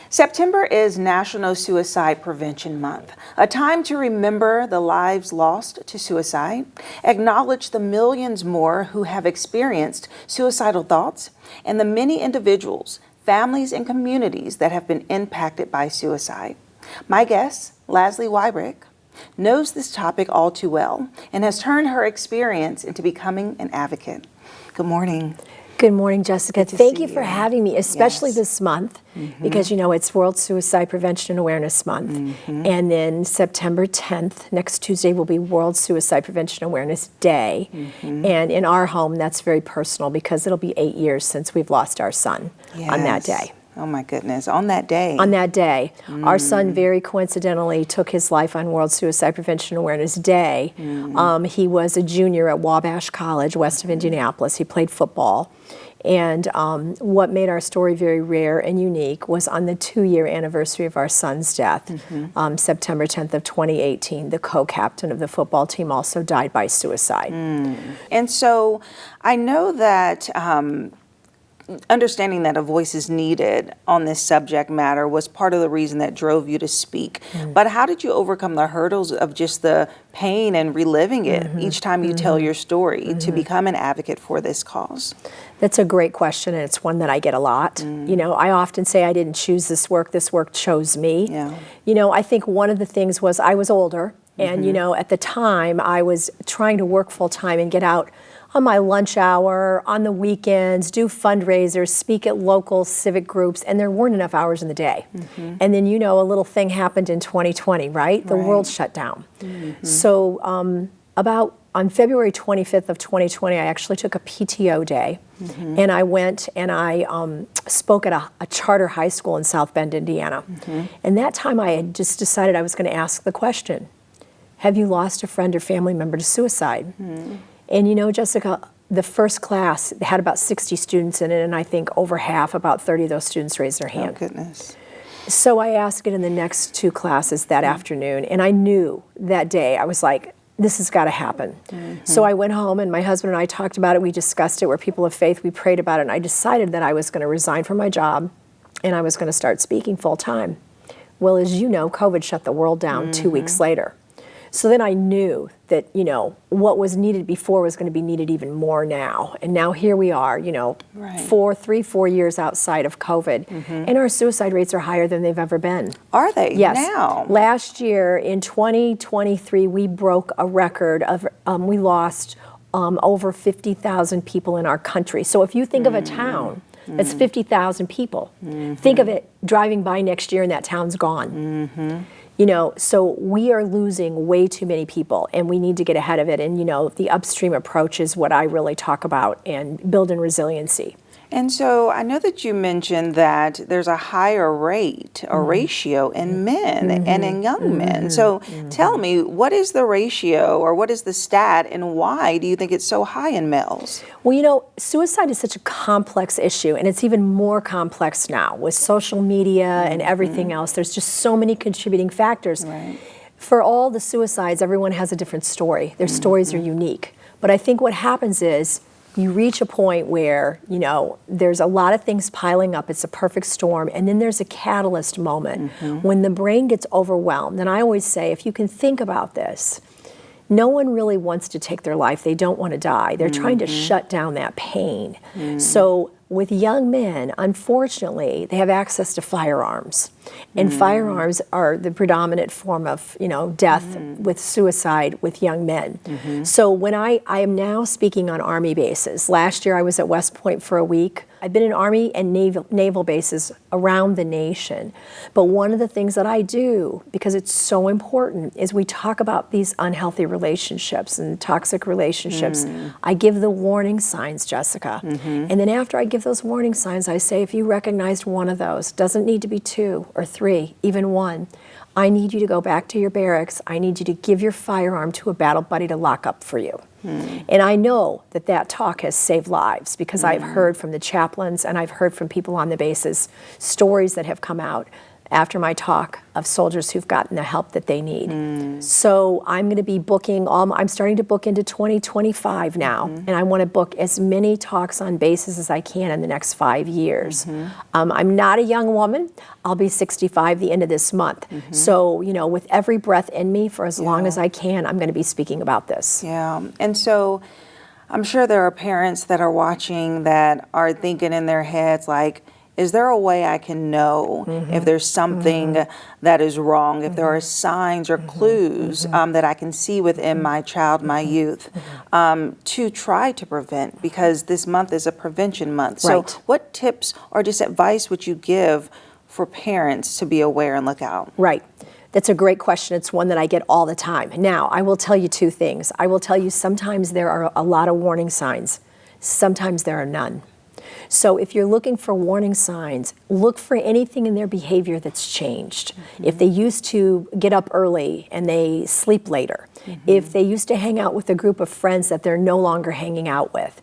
September is National Suicide Prevention Month, a time to remember the lives lost to suicide, acknowledge the millions more who have experienced suicidal thoughts, and the many individuals, families, and communities that have been impacted by suicide. My guest, Leslie Weirich, knows this topic all too well and has turned her experience into becoming an advocate. Good morning. Good morning, Jessica. Thank you for having me, especially this month, because you know it's World Suicide Prevention and Awareness Month. And then September 10th, next Tuesday, will be World Suicide Prevention and Awareness Day. And in our home, that's very personal because it'll be 8 years since we've lost our son on that day. Oh my goodness, on that day. On that day. Our son very coincidentally took his life on World Suicide Prevention and Awareness Day. He was a junior at Wabash College, west of Indianapolis. He played football. And what made our story very rare and unique was on the 2-year anniversary of our son's death, September 10th of 2018, the co-captain of the football team also died by suicide. And so I know that understanding that a voice is needed on this subject matter was part of the reason that drove you to speak. But how did you overcome the hurdles of just the pain and reliving it each time you tell your story to become an advocate for this cause? That's a great question, and it's one that I get a lot. You know, I often say I didn't choose this work chose me. You know, I think one of the things was I was older, and you know, at the time I was trying to work full time and get out on my lunch hour, on the weekends, do fundraisers, speak at local civic groups, and there weren't enough hours in the day. And then, you know, a little thing happened in 2020, right? The world shut down. So on February 25th of 2020, I actually took a PTO day, and I went and I spoke at a charter high school in South Bend, Indiana. And that time I had just decided I was going to ask the question, have you lost a friend or family member to suicide? And you know, Jessica, the first class had about 60 students in it, and I think over half, about 30 of those students raised their hand. Oh, goodness. So I asked it in the next 2 classes that afternoon, and I knew that day, I was like, this has got to happen. So I went home, and my husband and I talked about it, we discussed it, we're people of faith, we prayed about it, and I decided that I was going to resign from my job, and I was going to start speaking full time. Well, as you know, COVID shut the world down 2 weeks later. So then I knew that, you know, what was needed before was going to be needed even more now. And now here we are, you know, 4 years outside of COVID. And our suicide rates are higher than they've ever been. Are they? Yes. Now? Last year, in 2023, we broke a record of, we lost over 50,000 people in our country. So if you think of a town, that's 50,000 people. Think of it driving by next year and that town's gone. You know, so we are losing way too many people, and we need to get ahead of it. And, you know, the upstream approach is what I really talk about, and building resiliency. And so I know that you mentioned that there's a higher rate or ratio in men and in young men. So tell me, what is the ratio or what is the stat, and why do you think it's so high in males? Well, you know, suicide is such a complex issue, and it's even more complex now with social media and everything else. There's just so many contributing factors. For all the suicides, everyone has a different story. Their stories are unique. But I think what happens is you reach a point where, you know, there's a lot of things piling up. It's a perfect storm. And then there's a catalyst moment when the brain gets overwhelmed. And I always say, if you can think about this, no one really wants to take their life. They don't want to die. They're trying to shut down that pain. So with young men, unfortunately, they have access to firearms. And firearms are the predominant form of, you know, death with suicide with young men. So when I am now speaking on Army bases. Last year I was at West Point for a week. I've been in Army and naval bases around the nation. But one of the things that I do, because it's so important, is we talk about these unhealthy relationships and toxic relationships. I give the warning signs, Jessica. And then after I give those warning signs, I say, if you recognized one of those, doesn't need to be 2 or 3, even 1, I need you to go back to your barracks. I need you to give your firearm to a battle buddy to lock up for you. And I know that that talk has saved lives because I've heard from the chaplains and I've heard from people on the bases stories that have come out after my talk of soldiers who've gotten the help that they need. So I'm going to be booking I'm starting to book into 2025 now, and I want to book as many talks on bases as I can in the next 5 years. I'm not a young woman. I'll be 65 the end of this month. So, you know, with every breath in me for as long as I can, I'm going to be speaking about this. Yeah. And so I'm sure there are parents that are watching that are thinking in their heads like, is there a way I can know if there's something that is wrong, if there are signs or clues that I can see within my child, my youth, to try to prevent, because this month is a prevention month. So what tips or just advice would you give for parents to be aware and look out? Right. That's a great question. It's one that I get all the time. Now, I will tell you two things. I will tell you sometimes there are a lot of warning signs. Sometimes there are none. So if you're looking for warning signs, look for anything in their behavior that's changed. If they used to get up early and they sleep later, if they used to hang out with a group of friends that they're no longer hanging out with,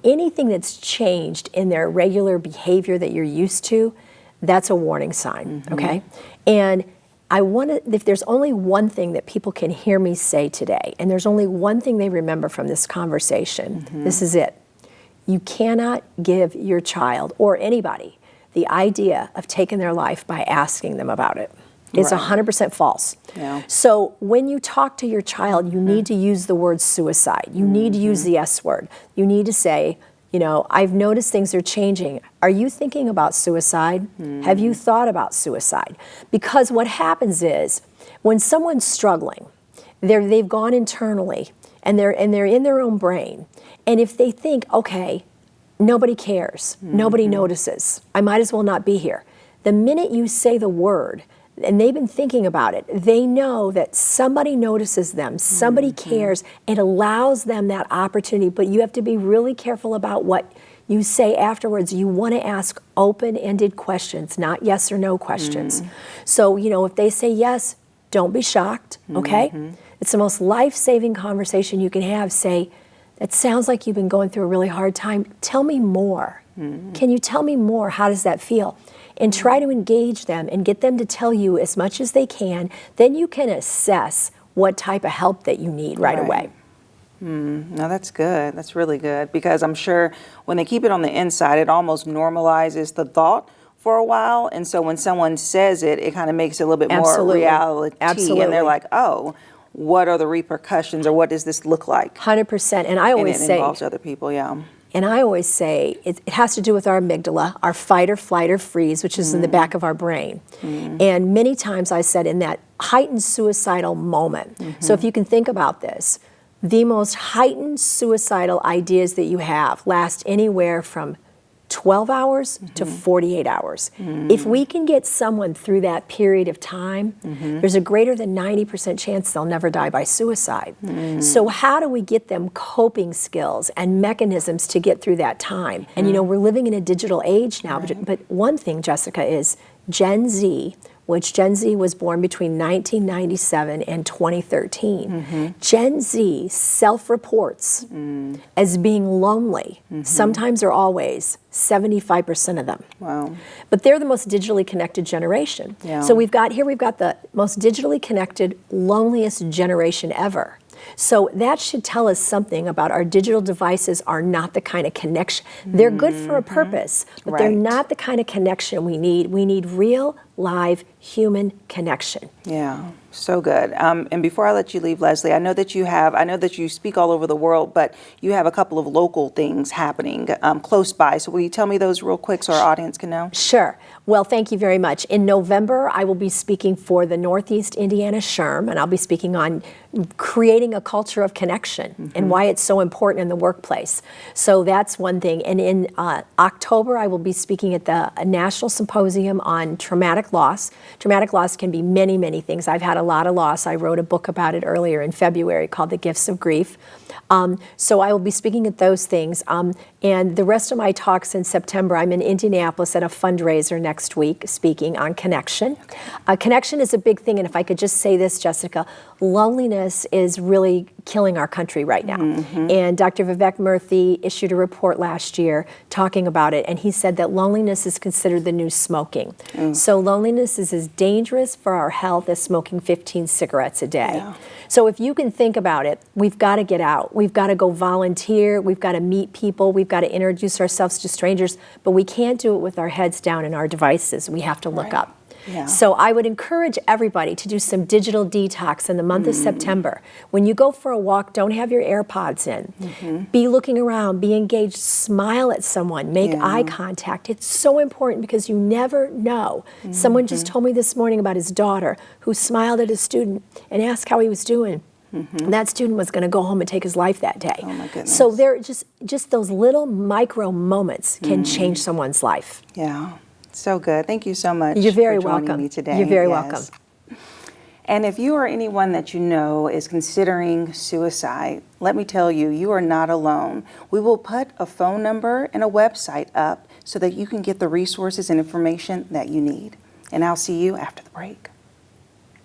anything that's changed in their regular behavior that you're used to, that's a warning sign, okay? And I want to, if there's only one thing that people can hear me say today, and there's only one thing they remember from this conversation, this is it. You cannot give your child or anybody the idea of taking their life by asking them about it. It's 100% false. So when you talk to your child, you need to use the word suicide. You need to use the S word. You need to say, you know, I've noticed things are changing. Are you thinking about suicide? Have you thought about suicide? Because what happens is when someone's struggling, they've gone internally and they're in their own brain. And if they think, okay, nobody cares, nobody notices, I might as well not be here. The minute you say the word, and they've been thinking about it, they know that somebody notices them, somebody cares, it allows them that opportunity, but you have to be really careful about what you say afterwards. You want to ask open-ended questions, not yes or no questions. So, you know, if they say yes, don't be shocked, okay? It's the most life-saving conversation you can have. Say, it sounds like you've been going through a really hard time. Tell me more. Can you tell me more? How does that feel? And try to engage them and get them to tell you as much as they can. Then you can assess what type of help that you need right away. No, that's good. That's really good, because I'm sure when they keep it on the inside, it almost normalizes the thought for a while. And so when someone says it, it kind of makes it a little bit more reality. And they're like, oh, what are the repercussions, or what does this look like? 100%. And I always say, it involves other people, and I always say it has to do with our amygdala, our fight or flight or freeze, which is in the back of our brain. And many times I said in that heightened suicidal moment. So if you can think about this, the most heightened suicidal ideas that you have last anywhere from 12 hours to 48 hours. If we can get someone through that period of time, there's a greater than 90% chance they'll never die by suicide. So how do we get them coping skills and mechanisms to get through that time? And you know, we're living in a digital age now, but one thing, Jessica, is Gen Z, which Gen Z was born between 1997 and 2013. Gen Z self-reports as being lonely, sometimes or always, 75% of them. Wow. But they're the most digitally connected generation. So we've got the most digitally connected, loneliest generation ever. So that should tell us something about our digital devices are not the kind of connection. They're good for a purpose, but they're not the kind of connection we need. We need real, live, human connection. Yeah, so good. And before I let you leave, Leslie, I know that you speak all over the world, but you have a couple of local things happening close by. So will you tell me those real quick so our audience can know? Sure. Well, thank you very much. In November, I will be speaking for the Northeast Indiana SHRM, and I'll be speaking on creating a culture of connection and why it's so important in the workplace. So that's one thing. And in October, I will be speaking at the National Symposium on Traumatic Loss. Traumatic loss can be many, many things. I've had a lot of loss. I wrote a book about it earlier in February called The Gifts of Grief. So I will be speaking at those things. And the rest of my talks in September, I'm in Indianapolis at a fundraiser next week speaking on connection. Connection is a big thing, and if I could just say this, Jessica, loneliness is really killing our country right now. And Dr. Vivek Murthy issued a report last year talking about it, and he said that loneliness is considered the new smoking. So loneliness is as dangerous for our health as smoking 15 cigarettes a day. So if you can think about it, we've got to get out. We've got to go volunteer. We've got to meet people. We've got to introduce ourselves to strangers. But we can't do it with our heads down in our devices. We have to look up. So I would encourage everybody to do some digital detox in the month of September. When you go for a walk, don't have your AirPods in. Be looking around, be engaged, smile at someone, make eye contact. It's so important because you never know. Someone just told me this morning about his daughter who smiled at a student and asked how he was doing. And that student was going to go home and take his life that day. Oh my goodness. So there just those little micro moments can change someone's life. Yeah. So good. Thank you so much. You're very for joining welcome. me today. You're very welcome. And if you or anyone that you know is considering suicide, let me tell you, you are not alone. We will put a phone number and a website up so that you can get the resources and information that you need. And I'll see you after the break.